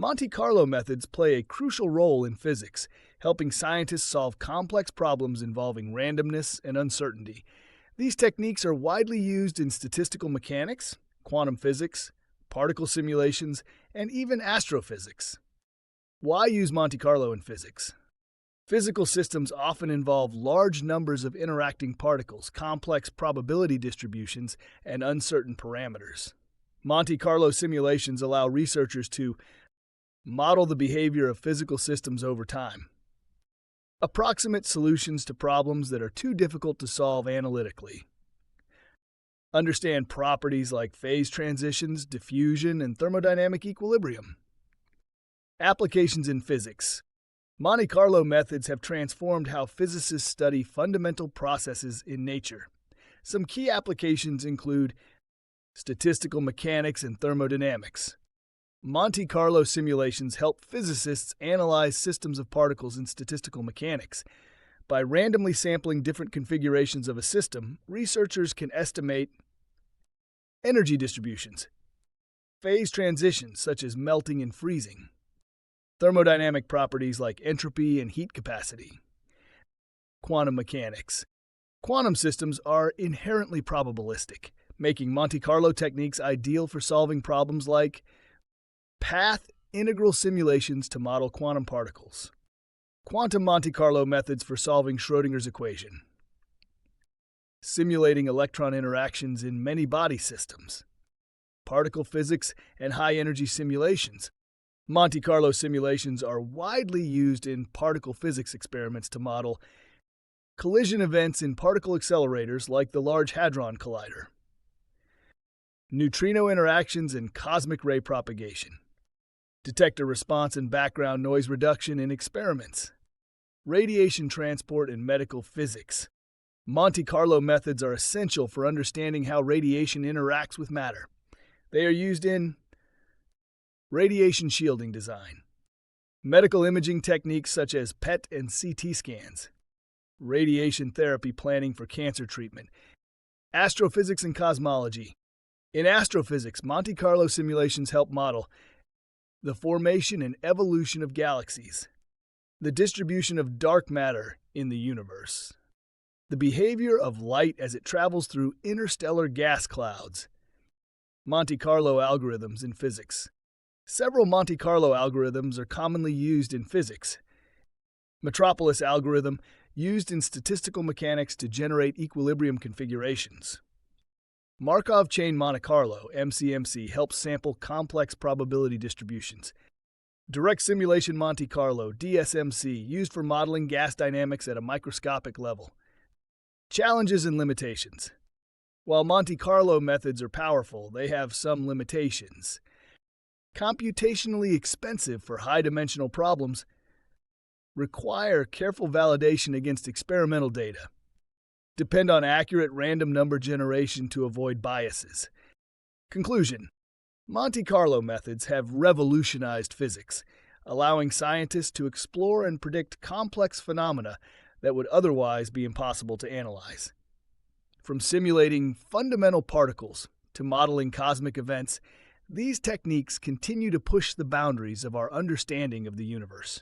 Monte Carlo methods play a crucial role in physics, helping scientists solve complex problems involving randomness and uncertainty. These techniques are widely used in statistical mechanics, quantum physics, particle simulations, and even astrophysics. Why use Monte Carlo in physics? Physical systems often involve large numbers of interacting particles, complex probability distributions, and uncertain parameters. Monte Carlo simulations allow researchers to model the behavior of physical systems over time, approximate solutions to problems that are too difficult to solve analytically, understand properties like phase transitions, diffusion, and thermodynamic equilibrium. Applications in physics. Monte Carlo methods have transformed how physicists study fundamental processes in nature. Some key applications include statistical mechanics and thermodynamics. Monte Carlo simulations help physicists analyze systems of particles in statistical mechanics. By randomly sampling different configurations of a system, researchers can estimate energy distributions, phase transitions such as melting and freezing, thermodynamic properties like entropy and heat capacity. Quantum mechanics. Quantum systems are inherently probabilistic, making Monte Carlo techniques ideal for solving problems like path integral simulations to model quantum particles. Quantum Monte Carlo methods for solving Schrödinger's equation. Simulating electron interactions in many body systems. Particle physics and high-energy simulations. Monte Carlo simulations are widely used in particle physics experiments to model collision events in particle accelerators like the Large Hadron Collider. Neutrino interactions and cosmic ray propagation. Detector response and background noise reduction in experiments. Radiation transport in medical physics. Monte Carlo methods are essential for understanding how radiation interacts with matter. They are used in radiation shielding design, medical imaging techniques such as PET and CT scans, radiation therapy planning for cancer treatment, astrophysics and cosmology. In astrophysics, Monte Carlo simulations help model the formation and evolution of galaxies, the distribution of dark matter in the universe, the behavior of light as it travels through interstellar gas clouds. Monte Carlo algorithms in physics. Several Monte Carlo algorithms are commonly used in physics. Metropolis algorithm used in statistical mechanics to generate equilibrium configurations. Markov chain Monte Carlo, MCMC, helps sample complex probability distributions. Direct simulation Monte Carlo, DSMC, used for modeling gas dynamics at a microscopic level. Challenges and limitations. While Monte Carlo methods are powerful, they have some limitations. Computationally expensive for high-dimensional problems, require careful validation against experimental data, depend on accurate random number generation to avoid biases. Conclusion. Monte Carlo methods have revolutionized physics, allowing scientists to explore and predict complex phenomena that would otherwise be impossible to analyze. From simulating fundamental particles to modeling cosmic events, these techniques continue to push the boundaries of our understanding of the universe.